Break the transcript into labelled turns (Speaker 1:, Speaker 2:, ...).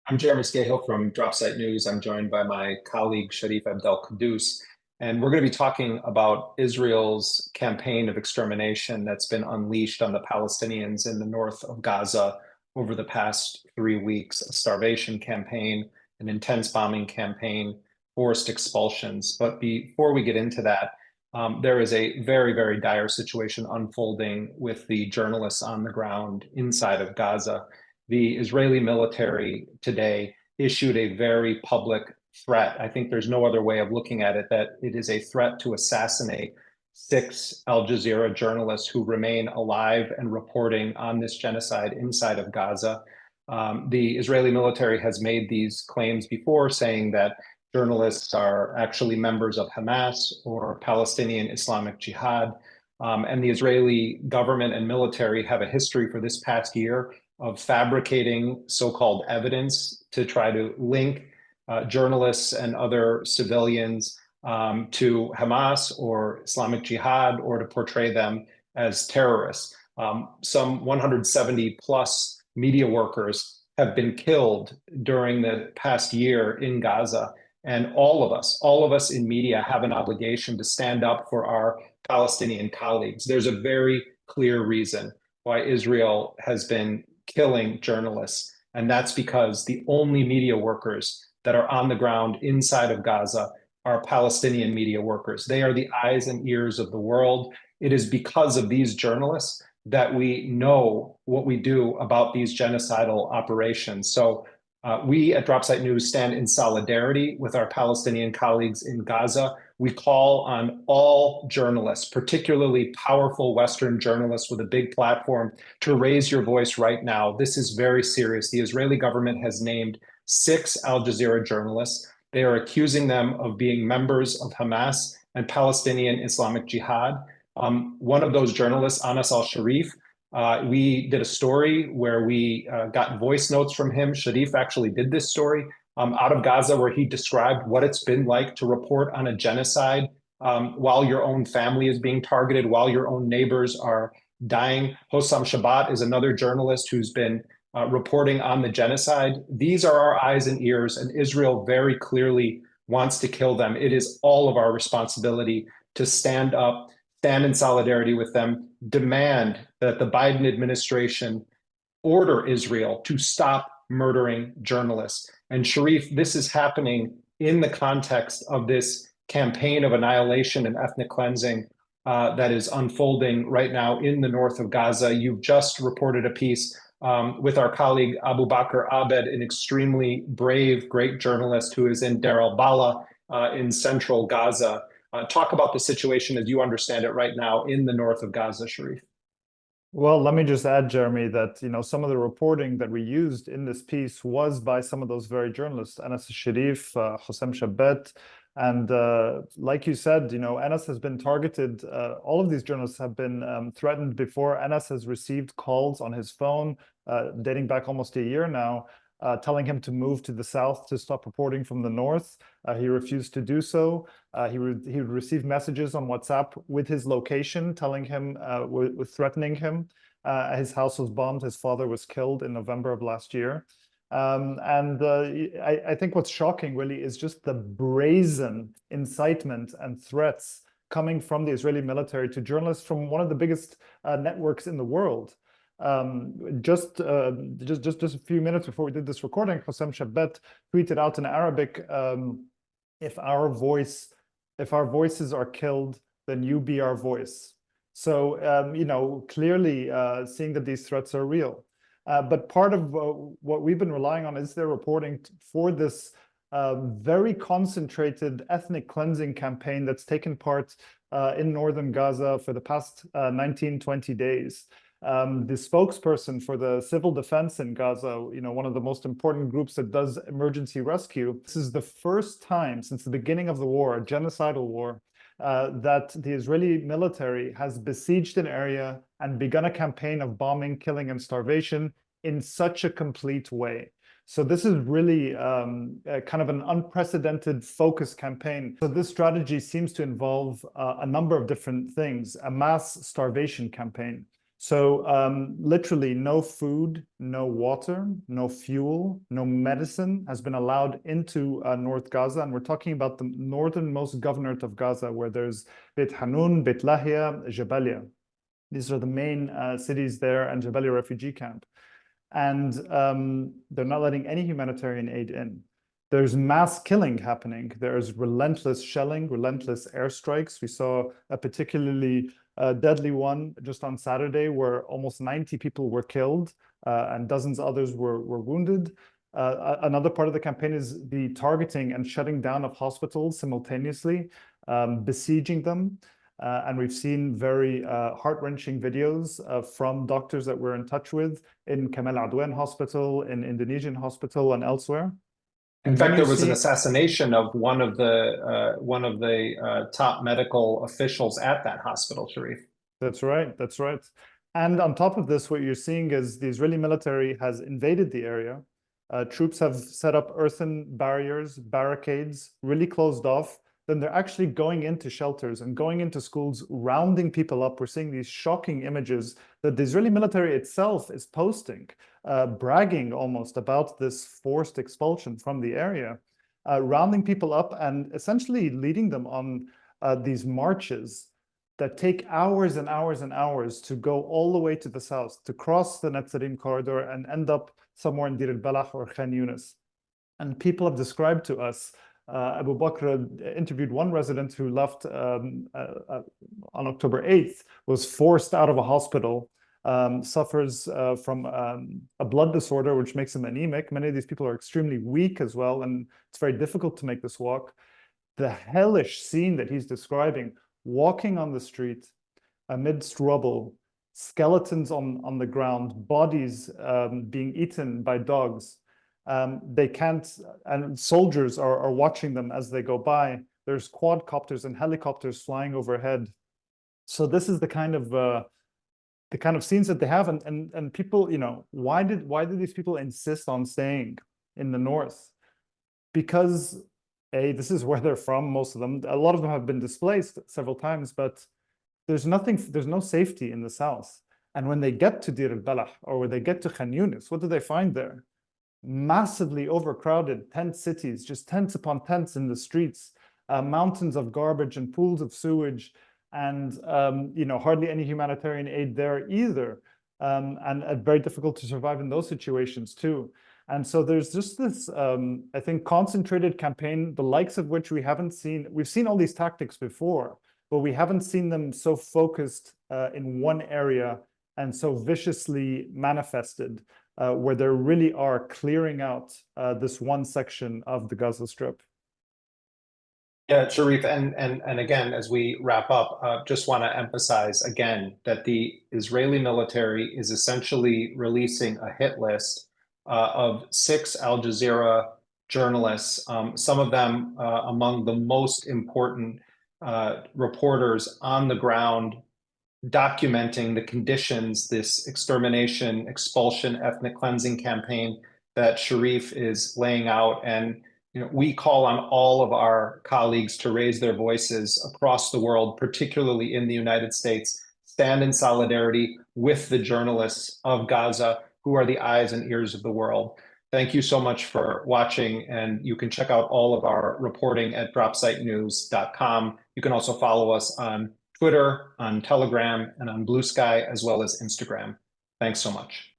Speaker 1: I'm Jeremy Scahill from Dropsite News. I'm joined by my colleague Sharif Abdel Kouddous, and we're going to be talking about Israel's campaign of extermination that's been unleashed on the Palestinians in the north of Gaza over the past 3 weeks. A starvation campaign, an intense bombing campaign, forced expulsions. But before we get into that, there is a very, very dire situation unfolding with the journalists on the ground inside of Gaza. The Israeli military today issued a very public threat. I think there's no other way of looking at it, that it is a threat to assassinate 6 Al-Jazeera journalists who remain alive and reporting on this genocide inside of Gaza. The Israeli military has made these claims before, saying that journalists are actually members of Hamas or Palestinian Islamic Jihad. And the Israeli government and military have a history for this past year of fabricating so-called evidence to try to link journalists and other civilians to Hamas or Islamic Jihad, or to portray them as terrorists. Some 170 plus media workers have been killed during the past year in Gaza. And all of us in media have an obligation to stand up for our Palestinian colleagues. There's a very clear reason why Israel has been killing journalists, and that's because the only media workers that are on the ground inside of Gaza are Palestinian media workers. They are the eyes and ears of the world. It is because of these journalists that we know what we do about these genocidal operations. So we at Dropsite News stand in solidarity with our Palestinian colleagues in Gaza. We call on all journalists, particularly powerful Western journalists with a big platform, to raise your voice right now. This is very serious. The Israeli government has named 6 Al-Jazeera journalists. They are accusing them of being members of Hamas and Palestinian Islamic Jihad. One of those journalists, Anas al-Sharif, we did a story where we got voice notes from him. Sharif actually did this story out of Gaza, where he described what it's been like to report on a genocide while your own family is being targeted, while your own neighbors are dying. Hossam Shabbat is another journalist who's been reporting on the genocide. These are our eyes and ears, and Israel very clearly wants to kill them. It is all of our responsibility to stand up, stand in solidarity with them, demand that the Biden administration order Israel to stop murdering journalists. And Sharif, this is happening in the context of this campaign of annihilation and ethnic cleansing that is unfolding right now in the north of Gaza. You've just reported a piece with our colleague Abu Bakr Abed, an extremely brave, great journalist who is in Deir al-Balah in central Gaza. Talk about the situation as you understand it right now in the north of Gaza, Sharif.
Speaker 2: Well, let me just add, Jeremy, that some of the reporting that we used in this piece was by some of those very journalists, Anas Sharif, Hossam Shabbat, and like you said, Anas has been targeted. All of these journalists have been threatened before. Anas has received calls on his phone dating back almost a year now, telling him to move to the south to stop reporting from the north. He refused to do so. He would receive messages on WhatsApp with his location, telling him, with threatening him. His house was bombed. His father was killed in November of last year. I think what's shocking really is just the brazen incitement and threats coming from the Israeli military to journalists from one of the biggest networks in the world. Just a few minutes before we did this recording, Hossam Shabbat tweeted out in Arabic, if our voices are killed, then you be our voice. So, clearly seeing that these threats are real. But part of what we've been relying on is their reporting for this very concentrated ethnic cleansing campaign that's taken part in northern Gaza for the past 19-20 days. The spokesperson for the civil defense in Gaza, one of the most important groups that does emergency rescue, this is the first time since the beginning of the war, a genocidal war, that the Israeli military has besieged an area and begun a campaign of bombing, killing, and starvation in such a complete way. So this is really kind of an unprecedented focus campaign. So this strategy seems to involve a number of different things, a mass starvation campaign. So literally no food, no water, no fuel, no medicine has been allowed into North Gaza. And we're talking about the northernmost governorate of Gaza, where there's Beit Hanun, Beit Lahia, Jabalia. These are the main cities there, and Jabalia refugee camp. And they're not letting any humanitarian aid in. There's mass killing happening. There's relentless shelling, relentless airstrikes. We saw a particularly deadly one just on Saturday where almost 90 people were killed and dozens others were wounded. Another part of the campaign is the targeting and shutting down of hospitals simultaneously, besieging them. And we've seen very heart-wrenching videos from doctors that we're in touch with in Kamal Adwan Hospital, in Indonesian hospital, and elsewhere.
Speaker 1: In fact, there was an assassination of one of the top medical officials at that hospital, Sharif.
Speaker 2: That's right. That's right. And on top of this, what you're seeing is the Israeli military has invaded the area. Troops have set up earthen barriers, barricades, really closed off. Then they're actually going into shelters and going into schools, rounding people up. We're seeing these shocking images that the Israeli military itself is posting, bragging almost about this forced expulsion from the area, rounding people up and essentially leading them on these marches that take hours and hours and hours to go all the way to the south, to cross the Netzarim corridor and end up somewhere in Deir al-Balah or Khan Yunis. And people have described to us, Abu Bakr interviewed one resident who left on October 8th, was forced out of a hospital, suffers from a blood disorder, which makes him anemic. Many of these people are extremely weak as well, and it's very difficult to make this walk. The hellish scene that he's describing, walking on the street amidst rubble, skeletons on the ground, bodies being eaten by dogs. They can't, and soldiers are watching them as they go by. There's quadcopters and helicopters flying overhead. So this is the kind of scenes that they have, and people, you know, why did these people insist on staying in the north? Because this is where they're from, most of them. A lot of them have been displaced several times, but there's no safety in the south. And when they get to Deir al-Balah or when they get to Khan Yunis, what do they find there? Massively overcrowded tent cities, just tents upon tents in the streets, mountains of garbage and pools of sewage, and you know, hardly any humanitarian aid there either, and very difficult to survive in those situations too. And so there's just this, I think, concentrated campaign, the likes of which we haven't seen. We've seen all these tactics before, but we haven't seen them so focused in one area and so viciously manifested, where they really are clearing out this one section of the Gaza Strip.
Speaker 1: Yeah, Sharif, and again, as we wrap up, just want to emphasize again that the Israeli military is essentially releasing a hit list of 6 Al-Jazeera journalists, some of them among the most important reporters on the ground, documenting the conditions, this extermination, expulsion, ethnic cleansing campaign that Sharif is laying out. And you know, we call on all of our colleagues to raise their voices across the world, particularly in the United States, stand in solidarity with the journalists of Gaza, who are the eyes and ears of the world. Thank you so much for watching, and you can check out all of our reporting at dropsitenews.com. You can also follow us on Twitter, on Telegram, and on Blue Sky, as well as Instagram. Thanks so much.